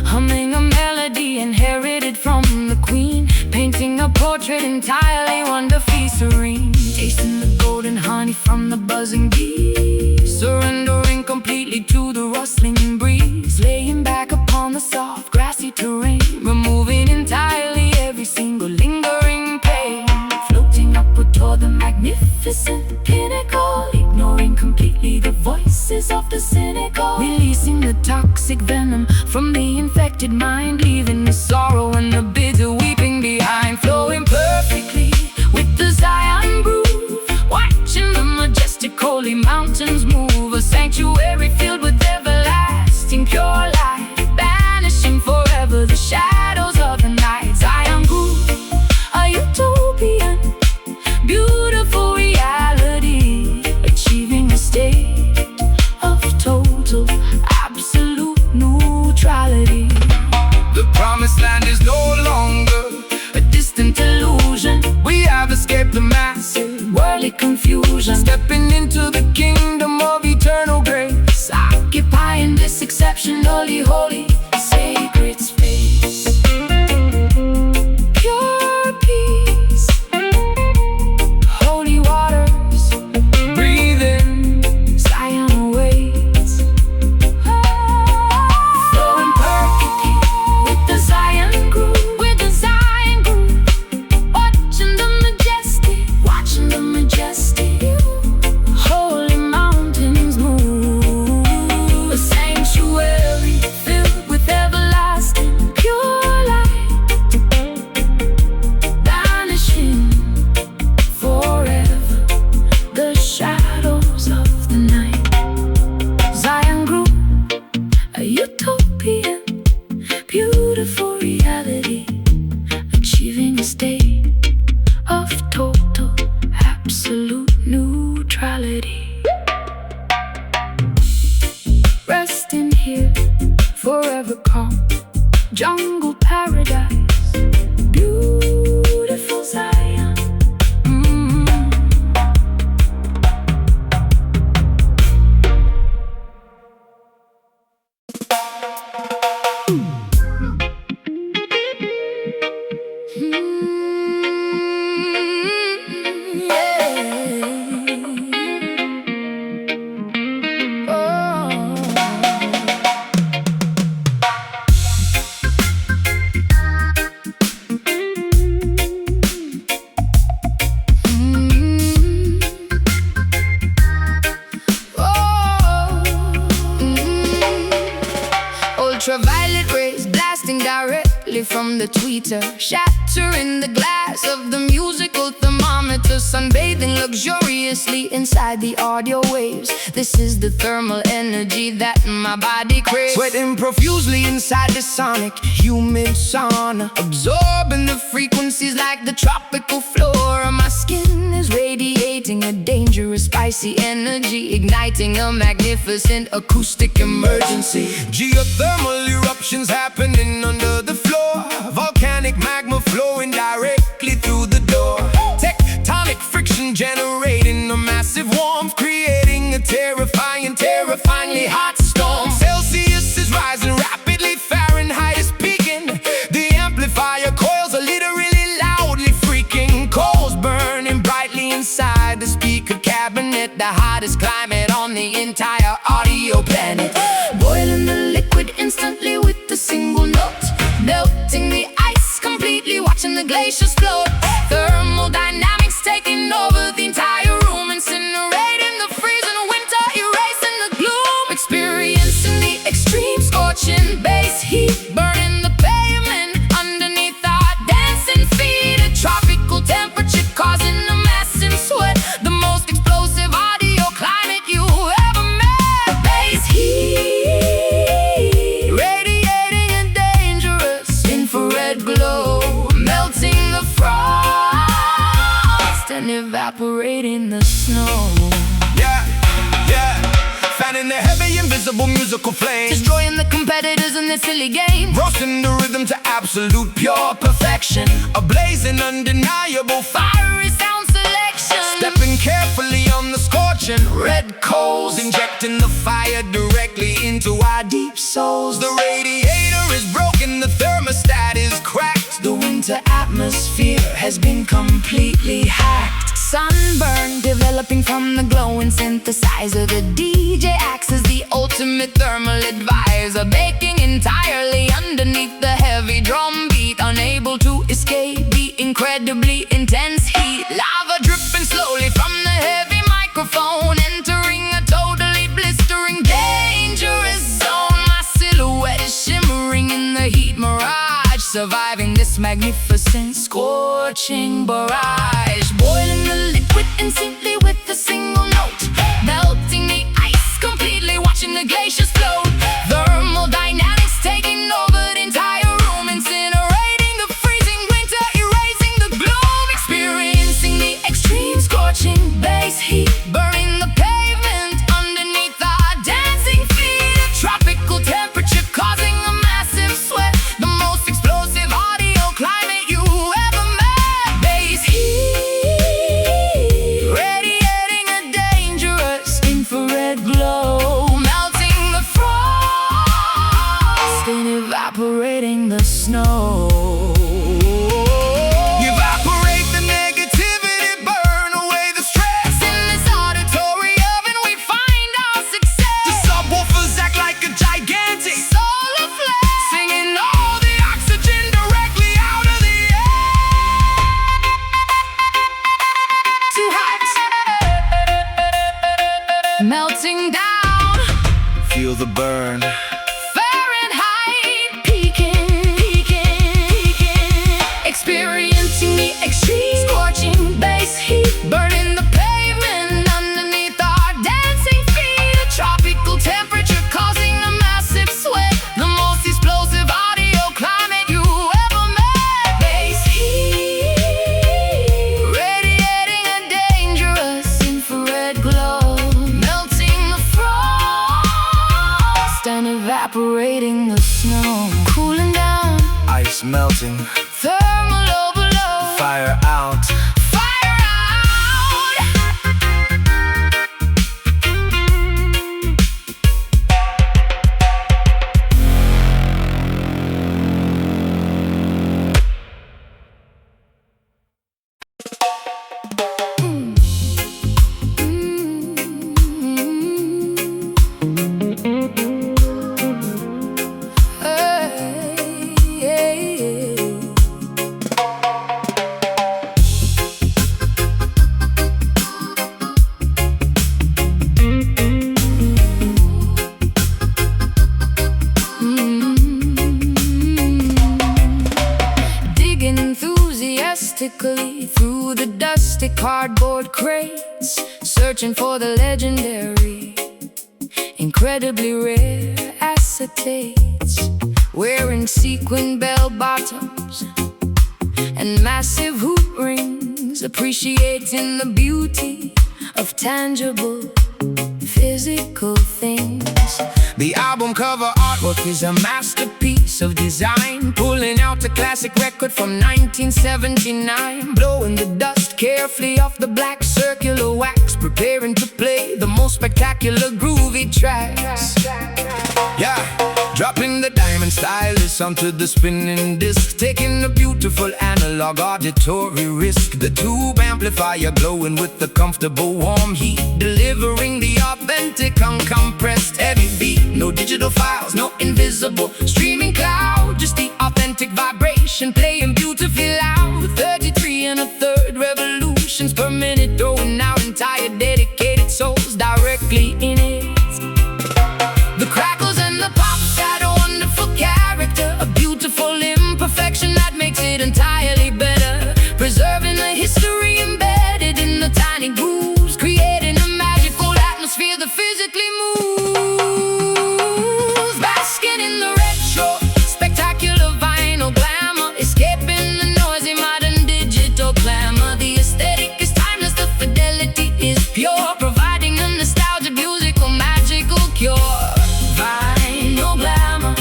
Humming a melody inherited from the queen, painting a portrait entirely wonderfully serene. Tasting the golden honey from the buzzing bees, surrendering completely to the rustling breeze. Laying back upon the soft grassy terrain, removing entirely every single lingering pain. Floating upward toward the magnificent pinnacle, ignoring completely the voices of the cynical. Releasing the toxic venom from the infected mind, leaving the sorrow and the bitter weeping behind. Flowing perfectly with the Zion groove, watching the majestic holy mountains move. A sanctuary filled with everlasting pure light, banishing forever the shadows of the night. Zion groove, a utopian, beautiful reality, achieving a state of total, absolute neutrality. The promised land is no longer A distant illusion, we have escaped the massive worldly confusion. stepping into the kingdom of eternal grace, Occupying this exceptionally holy, sacred space. Pure peace, holy waters, breathing. Zion awaits. Flowing perfectly with the Zion groove, watching the majestic, holy mountains move. A sanctuary filled with everlasting pure light, banishing forever the shadows of the night. Zion grew, a utopian, beautiful reality, achieving a state of total, absolute neutrality. Resting here, forever calm, jungle paradise, beautiful Zion. directly from the tweeter, shattering the glass of the musical thermometer, sunbathing luxuriously inside the audio waves. This is the thermal energy that my body craves. Sweating profusely inside the sonic, humid sauna, absorbing the frequencies like the tropical flora. My skin is radiating a dangerous, spicy energy, igniting a magnificent acoustic emergency. Geothermal eruptions happening under the floor, volcanic magma flowing directly through the door, tectonic friction generating a massive warmth, creating a terrifyingly hot storm. Celsius is rising rapidly, Fahrenheit is peaking. The amplifier coils are literally loudly freaking. Coals burning brightly inside the speaker cabinet, the hottest climate on the entire audio planet. Boiling the liquid instantly with a single note, melting the ice completely, watching the glaciers float. Thermodynamics taking over the entire room, incinerating the freezing winter, erasing the gloom. Experiencing the extreme scorching bass heat, burning the pavement underneath our dancing feet. A tropical temperature causing a massive sweat, the most explosive audio climate you ever met. Bass heat, radiating a dangerous infrared glow, melting the frost and evaporating the snow. Fanning the heavy invisible musical flame, destroying the competitors in this silly game, roasting the rhythm to absolute pure perfection, a blazing undeniable fiery sound selection. Stepping carefully on the scorching red coals, injecting the fire directly into our deep souls. The radiator is broken, the thermostat is cracked, the winter atmosphere has been completely hacked. Sunburn developing from the glowing synthesizer, the DJ acts as the ultimate thermal advisor, baking entirely underneath the heavy drum beat, unable to escape the incredibly intense heat. Lava dripping slowly from the heavy microphone, entering a totally blistering, dangerous zone. My silhouette is shimmering in the heat mirage, surviving this magnificent scorching barrage. Boiling the liquid instantly with a single note, melting the ice completely, watching the glaciers float. Thermodynamics taking over the entire room, incinerating the freezing winter, erasing the gloom. Experiencing the extreme scorching bass heat, burning the pavement underneath our dancing feet. A tropical temperature causing a massive sweat, the most explosive audio climate you ever met. Bass heat, radiating a dangerous infrared glow, melting the frost and evaporating the snow. Evaporate the negativity, burn away the stress. In this auditory oven we find our success. The subwoofers act like a gigantic solar flare, singing all the oxygen directly out of the air. Too hot, melting down, feel the burn. Fahrenheit peaking, experiencing the extreme scorching bass heat, burning the pavement underneath our dancing feet. A tropical temperature causing a massive sweat, the most explosive audio climate you ever met. Bass heat, radiating a dangerous infrared glow, melting the frost and evaporating the snow. Cooling down, Ice melting, thermal overload, fire out. fire out. frantically through the dusty cardboard crates, searching for the legendary, incredibly rare acetates. Wearing sequin bell-bottoms and massive hoop rings, appreciating the beauty of tangible, physical things. The album cover artwork is a masterpiece of design, pulling out a classic record from 1979, blowing the dust carefully off the black circular wax, preparing to play the most spectacular groovy tracks. Yeah, dropping the diamond stylus onto the spinning disc, taking a beautiful analog auditory risk. The tube amplifier glowing with the comfortable warm heat, delivering the authentic uncompressed heavy beat. No digital files, no invisible streaming cloud, just the authentic vibration playing beautifully loud. 33 and a third revolutions per minute, throwing out entire dedicated souls directly in it. The crackles and the pops add a wonderful character, a beautiful imperfection that makes it entirely better, preserving the history embedded in the tiny grooves, creating a magical atmosphere that physically moves. Basking in the retro, spectacular vinyl glamour, escaping the noisy modern digital glamour. The aesthetic is timeless, the fidelity is pure, providing a nostalgic musical magical cure. Vinyl glamour,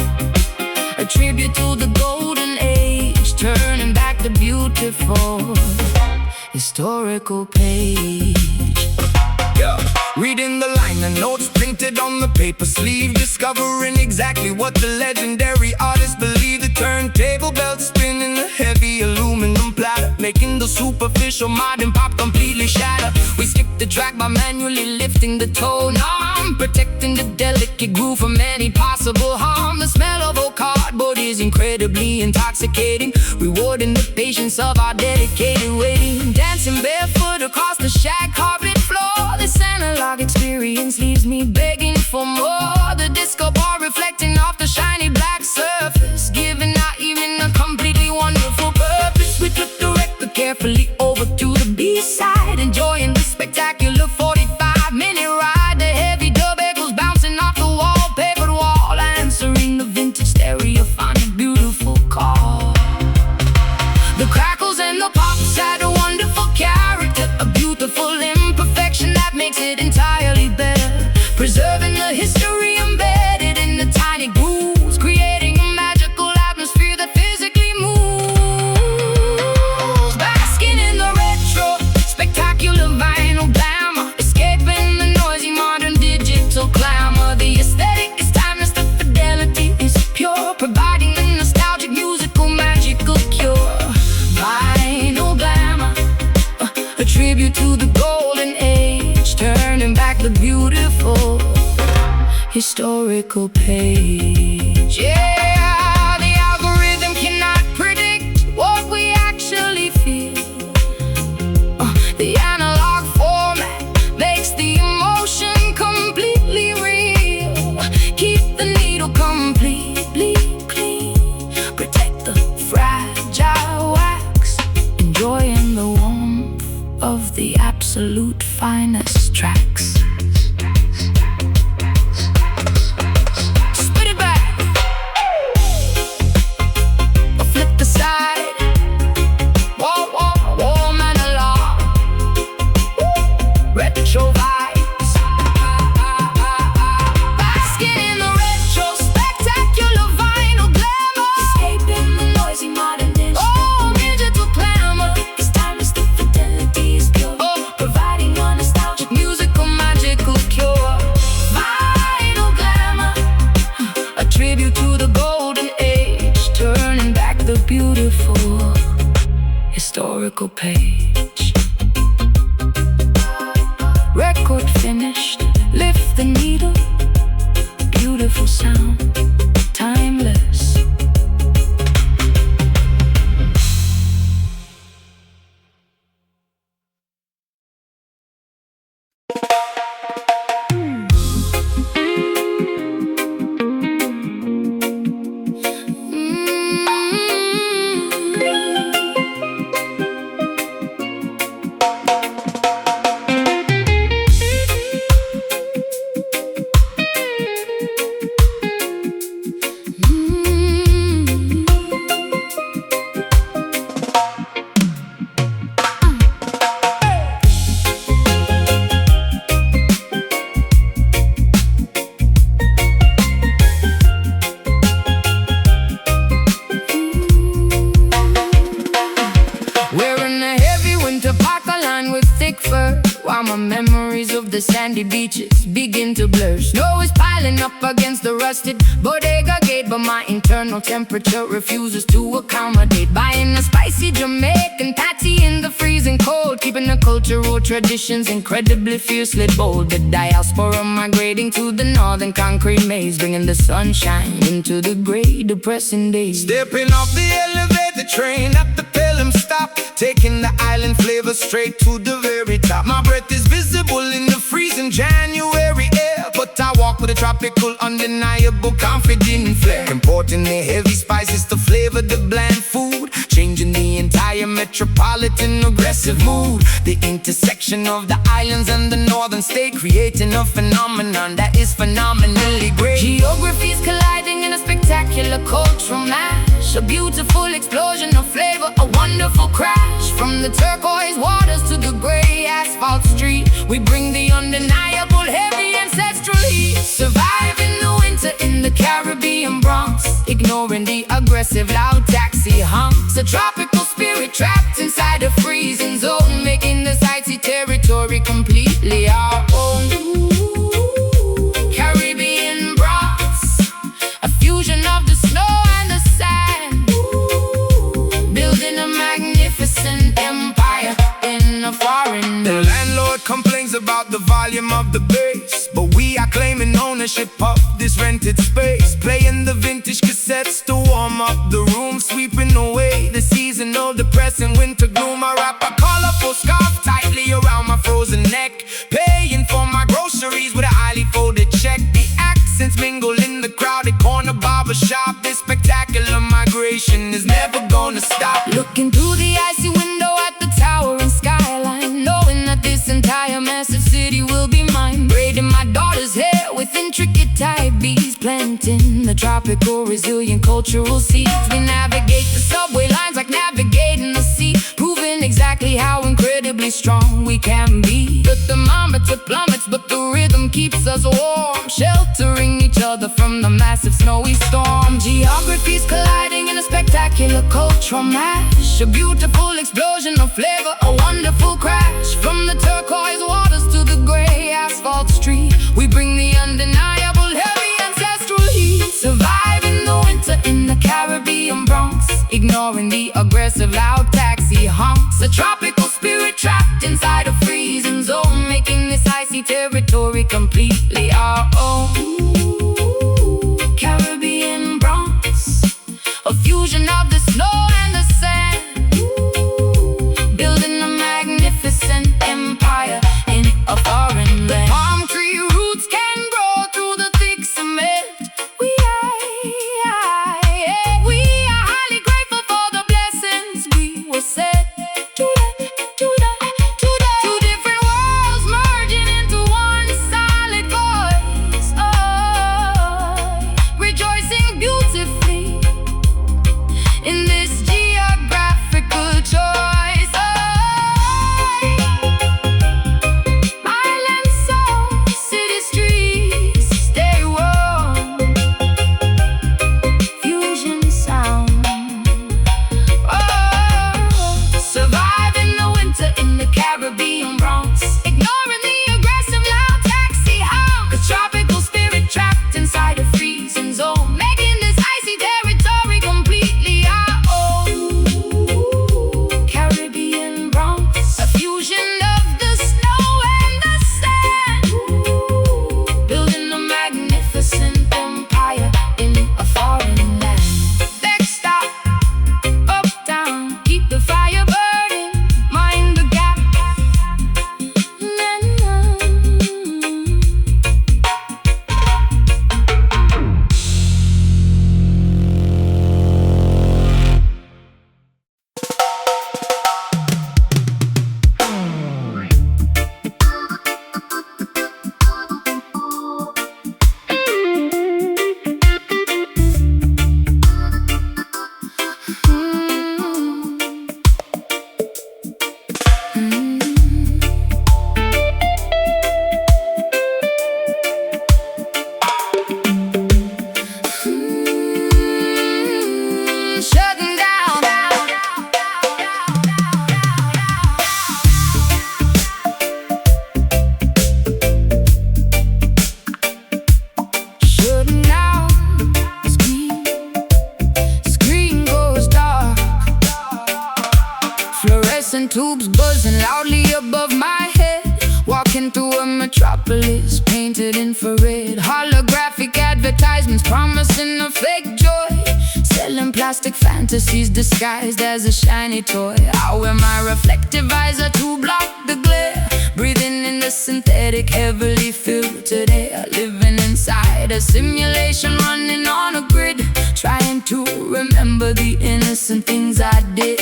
a tribute to the golden age, turning back the beautiful historical page. Reading the liner notes printed on the paper sleeve, discovering exactly what the legendary artist believed. The turntable belt spinning, a heavy aluminum platter, making the superficial modern pop completely shatter. We skip the track by manually lifting the tone arm, protecting the delicate groove from any possible harm. The smell of old cardboard is incredibly intoxicating, rewarding the patience of our dedicated waiting. Dancing barefoot across the shag carpet floor, this analog experience leaves me begging for more. The disco ball reflecting off the shiny black surface, giving our evening a completely wonderful purpose. We took the record carefully over to the B-side, enjoying the spectacular 45-minute ride. The heavy dub echoes bouncing off the wallpapered wall, answering the vintage stereophonic beautiful call. The crackles and the pops add a wonderful character, a beautiful imperfection that makes it entirely better, preserving the history embedded in the tiny grooves, creating a magical atmosphere that physically moves. Basking in the retro, spectacular vinyl glamour, escaping the noisy modern digital glamour. The aesthetic is timeless, the fidelity is pure, providing a nostalgic musical magical cure. Vinyl glamour, a tribute to the golden age, turning back the beautiful historical page. Yeah, the algorithm cannot predict what we actually feel. The analog format makes the emotion completely real. Keep the needle completely clean, protect the fragile wax, enjoying the warmth of the absolute finest tracks. Spit it back, or flip the side. Whoa, whoa, warm analog, retro vibes. Basking in the retro, spectacular vinyl glamour, escaping the noisy modern digital. Oh, digital glamour, it's timeless, the fidelity is pure, providing a nostalgic musical magical cure. Vinyl glamour, a tribute to the golden age, turning back the beautiful historical page. Record finished, lift the needle, beautiful sound, timeless. the sandy beaches begin to blur. Snow is piling up against the rusted bodega gate, but my internal temperature refuses to accommodate. Buying a spicy Jamaican patty in the freezing cold, keeping the cultural traditions incredibly fiercely bold. The diaspora migrating to the northern concrete maze, bringing the sunshine into the gray, depressing days. Stepping off the elevator train at the Pelham stop, taking the island flavor straight to the very top. My breath is visible in the freezing January air, but I walk with a tropical, undeniable, confident flair. Importing the heavy spices to flavor the bland food, changing the entire metropolitan aggressive mood. The intersection of the islands and the northern state, creating a phenomenon that is phenomenally great. Geographies colliding in a spectacular cultural mash, a beautiful explosion of flavor, a wonderful crash. From the turquoise waters to the gray asphalt street, we bring the undeniable heavy ancestral heat. Surviving the winter in the Caribbean Bronx, ignoring the aggressive loud taxi honks. A tropical spirit trapped inside a freezing zone, making this icy territory completely our own. Caribbean Bronx, a fusion of the snow and the sand, building a magnificent empire in a foreign land. The landlord complains about the volume of the bass, but we are claiming ownership of this rented space. Playing the vintage cassettes to warm up the room, sweeping away the seasonal depressing winter gloom. I wrap a colorful scarf tightly around my frozen neck, paying for my groceries with a highly folded check. The accents mingle in the crowded corner barber shop. This spectacular migration is never gonna stop. Looking through the icy window at the towering skyline, knowing that this entire massive city will be mine. Braiding my daughter's hair with intricate tie beads, planting the tropical resilient cultural seeds. We navigate the subway lines like navigating the sea, proving exactly how incredibly strong we can be. The thermometer plummets, but the rhythm keeps us warm, sheltering each other from the massive snowy storm. Geographies colliding in a spectacular cultural mash, a beautiful explosion of flavor, a wonderful crash. From the turquoise waters to the gray asphalt street, we bring the undeniable heavy ancestral heat. Surviving the winter in the Caribbean Bronx, ignoring the aggressive loud taxi honks. A tropical spirit trapped inside a freezing zone, making this icy territory completely our own. Caribbean Bronx, a fusion of the snow and the sand, building a magnificent empire in a foreign land. Palm tree roots can grow through the thick cement. We are highly grateful for the blessings we were set to two different worlds merging into one solid core. and tubes buzzing loudly above my head. Walking through a metropolis painted infrared. Holographic advertisements promising a fake joy. Selling plastic fantasies disguised as a shiny toy. I wear my reflective visor to block the glare. Breathing in the synthetic, heavily filtered air. Living inside a simulation running on a grid. Trying to remember the innocent things I did.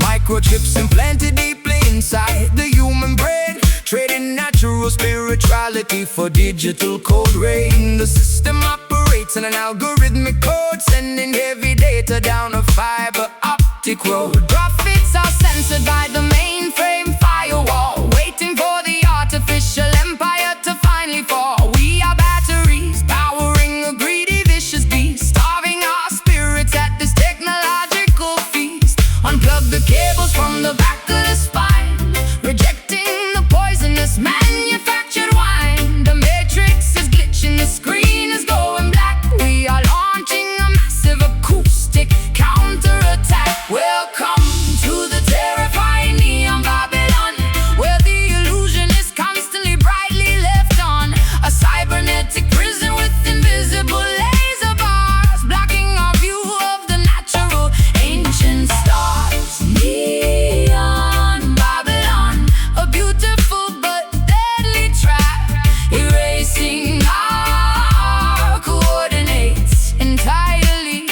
Microchips implanted deeply inside the human brain. Trading natural spirituality for digital code rain. The system operates in an algorithmic code, sending heavy data down a fiber optic road. Profits are censored by the mainframe firewall, waiting for the artificial empire to finally fall. We are batteries powering a greedy, vicious beast, starving our spirits at this technological feast. Unplug the cables from the back of the spine, rejecting the poisonous manufactured wine. The matrix is glitching, the screen is going black. We are launching a massive acoustic counterattack. Welcome to the terrifying neon Babylon, where the illusion is constantly brightly left on. A cybernetic prison with invisible laser bars, blocking our view of the natural ancient stars. Neon Babylon, a beautiful but deadly trap, erasing our coordinates entirely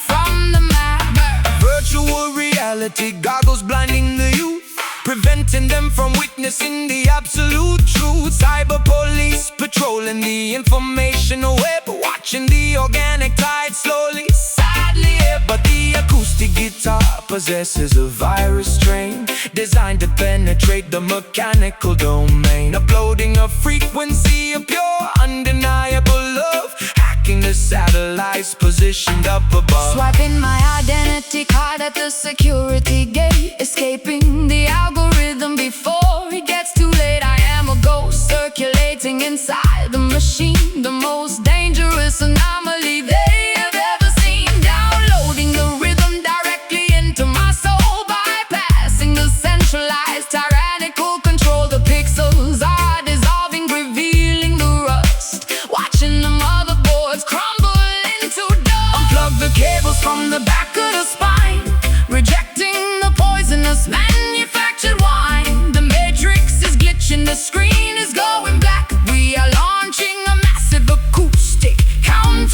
from the map. Virtual reality goggles blinding the youth, preventing them from witnessing the absolute truth. Cyber police patrolling the informational web, watching the organic tide slowly, sadly ebb. But the acoustic guitar possesses a virus strain, designed to penetrate the mechanical domain. Uploading a frequency of pure, undeniable love, hacking the satellites positioned up above. Swiping my identity card at the security gate, escaping the algorithm before it gets too late. I am a ghost circulating inside the machine, the most dangerous anomaly they have ever seen. Downloading the rhythm directly into my soul, bypassing the centralized tyrannical control. The pixels are dissolving, revealing the rust, watching the motherboards crumble into dust. Unplug the cables from the back of the spine, rejecting the poisonous manufactured wine. The matrix is glitching, the screen is going black. We are launching a massive acoustic counterattack.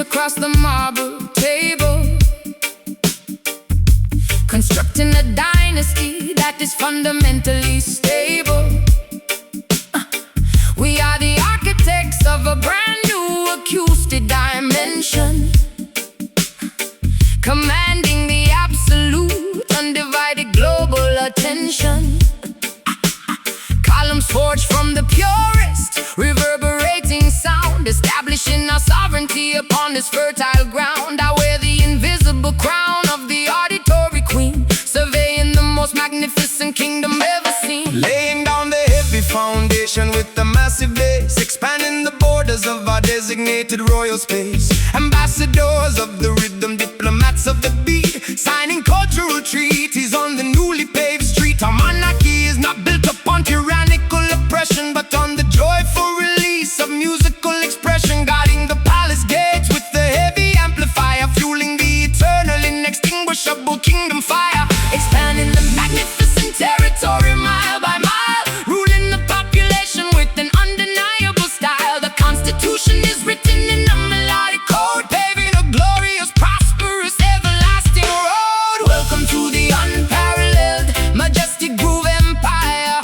across the marble table, constructing a dynasty that is fundamentally stable. We are the architects of a brand new acoustic dimension, commanding the absolute, undivided global attention. Columns forged from the purest, reverberating sound, establishing our sovereignty upon this fertile ground. I wear the invisible crown of the auditory queen, surveying the most magnificent kingdom ever seen. Laying down the heavy foundation with the massive base, expanding the borders of our designated royal space. Ambassadors of the rhythm, diplomats of the beat, signing cultural treaties on the newly paved street. Our monarchy is not built upon tyrannical oppression, but on the joyful release of musical expression, guarding the palace gates with the heavy amplifier, fueling the eternal inextinguishable kingdom fire. Expanding the magnificent territory mile by mile, ruling the population with an undeniable style. The Constitution is written in a melodic code, paving a glorious, prosperous, everlasting road. Welcome to the unparalleled, majestic groove empire,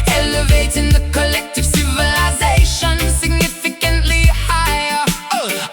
elevating the collective civilization significantly higher.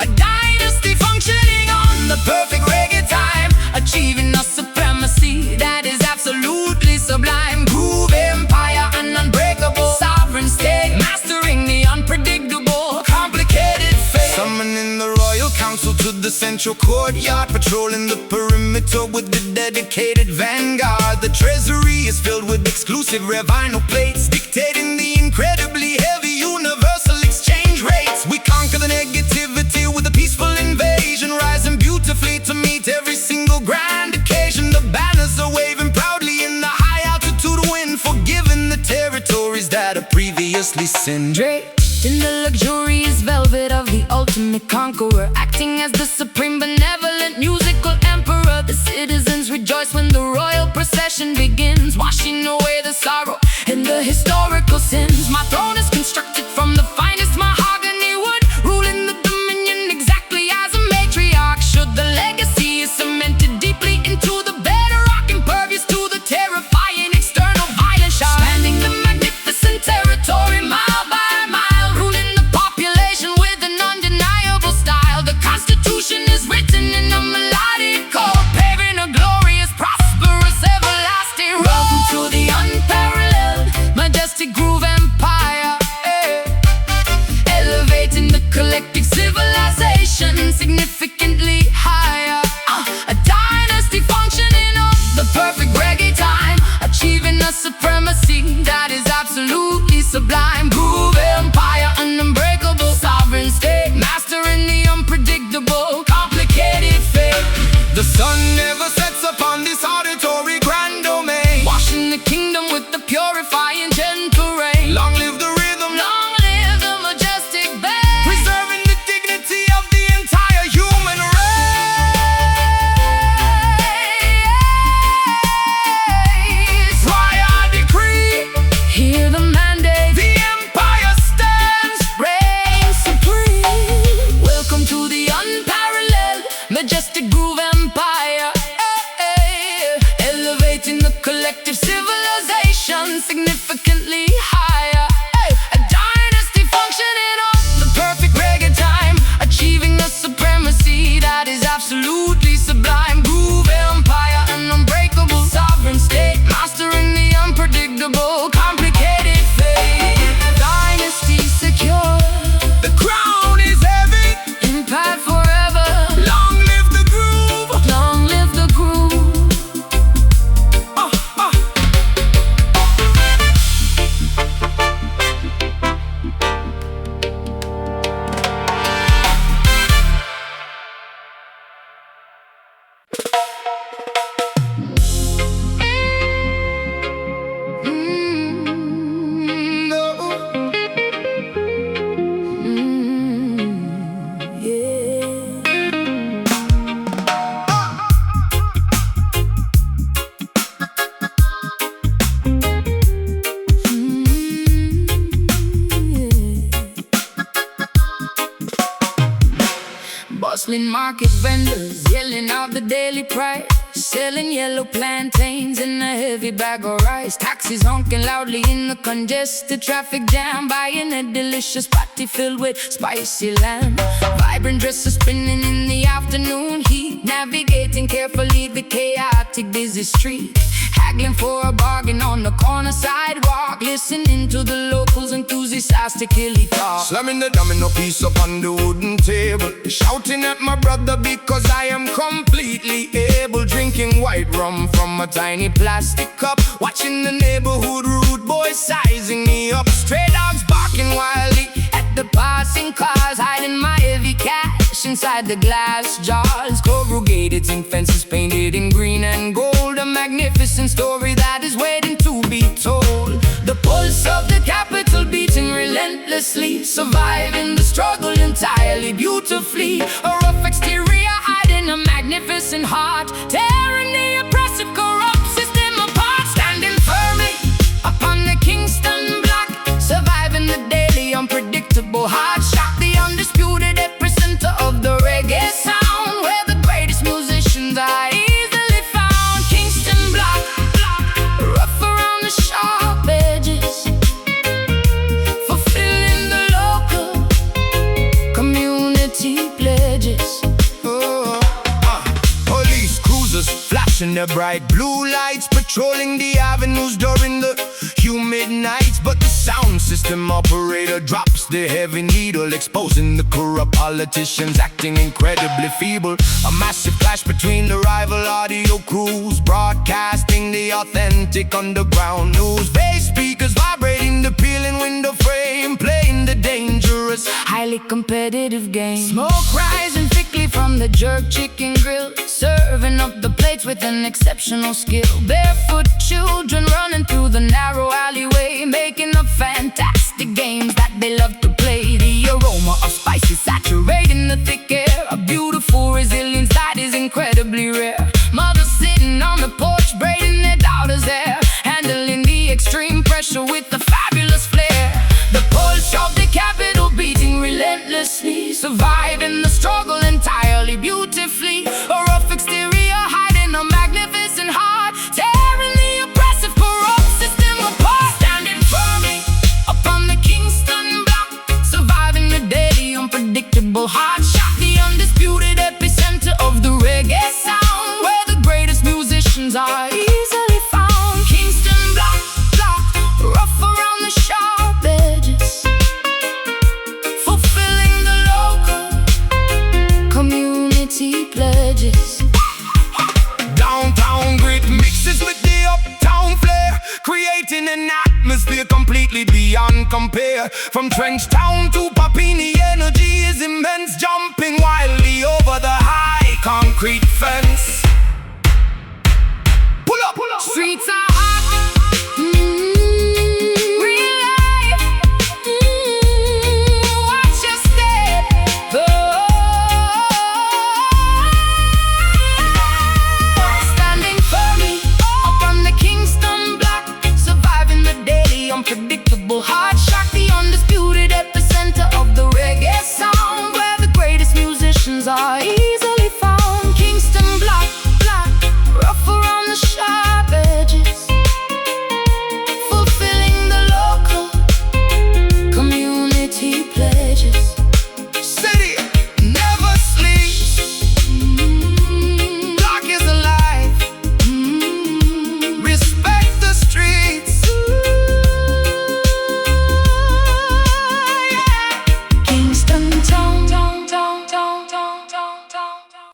A dynasty functioning on the perfect reggae time, achieving a supremacy that is absolutely sublime. Groove empire, an unbreakable sovereign state, mastering the unpredictable, complicated fate. Summoning the royal council to the central courtyard, patrolling the perimeter with the dedicated vanguard. The treasury is filled with exclusive rare vinyl plates, dictating the incredibly heavy universal exchange rates. We conquer the negativity with a peaceful invasion, rising beautifully to meet every single grand occasion. The banners are waving proudly in the high altitude wind, forgiving the territories that are previously sinned. Draped in the luxurious velvet of the ultimate conqueror, acting as the supreme benevolent musical emperor. The citizens rejoice when the royal procession begins, washing away the sorrow and the historical sins. My throne is constructed from the finest mahogany wood, ruling the dominion exactly as a matriarch should. The legacy is cemented deeply into the bedrock, impervious to the terrifying external violence shock. Expanding the magnificent territory mile by mile, ruling the population with an undeniable style. The Constitution is written in a melodic code, paving a glorious, prosperous, everlasting road. Welcome to the unparalleled, majestic groove empire, Bustling market vendors yelling out the daily price, selling yellow plantains in a heavy bag of rice. Taxis honking loudly in the congested traffic jam, buying a delicious patty filled with spicy lamb. Vibrant dresses spinning in the afternoon heat, navigating carefully the chaotic busy street. Haggling for a bargain on the corner sidewalk, listening to the locals' enthusiastically talk. Slamming the domino piece up on the wooden table, shouting at my brother because I am completely able. Drinking white rum from a tiny plastic cup, watching the neighborhood rude boys sizing me up. Stray dogs barking wildly at the passing cars, hiding my heavy cash inside the glass jars. Corrugated zinc fences painted in green and gold, a magnificent story that is waiting to be told. The pulse of the capital beating relentlessly, surviving the struggle entirely beautifully. A rough exterior hiding a magnificent heart, tearing the oppressive corrupt system apart. Standing firmly upon the Kingston block, surviving the daily unpredictable hard shock. The undisputed epicenter of the reggae sound, where the greatest musicians are easily found. Kingston block, rough around the sharp edges, fulfilling the local community pledges. Police cruisers flashing their bright blue lights, patrolling the avenues during the humid nights. But the sound system operator drops the heavy needle, exposing the corrupt politicians acting incredibly feeble. A massive clash between the rival audio crews, broadcasting the authentic underground news. Bass speakers vibrating the peeling window frame, playing the dangerous, highly competitive game. Smoke rising thickly from the jerk chicken grill, serving up the plates with an exceptional skill. Barefoot children running through the narrow alleyway, making up fantastic games that they love to play. The aroma of spices saturating the thick air, a beautiful resilience that is incredibly rare. Mothers sitting on the porch braiding their daughters' hair, handling the extreme pressure with a fabulous flair. The pulse of the capital beating relentlessly, surviving the struggle entirely beautifully. A rough exterior hiding a magnificent heart, tearing the oppressive corrupt system apart. Standing firmly upon the Kingston block, surviving the daily unpredictable hard shock. The undisputed epicenter of the reggae sound, where the greatest musicians are easily found. Kingston block, rough around the sharp edges, fulfilling the local community pledges. downtown grit mixes with the uptown flair, creating an atmosphere completely beyond compare. From Trench Town to Papini, energy is immense, jumping wildly over the high concrete fence. Pull up, Streets are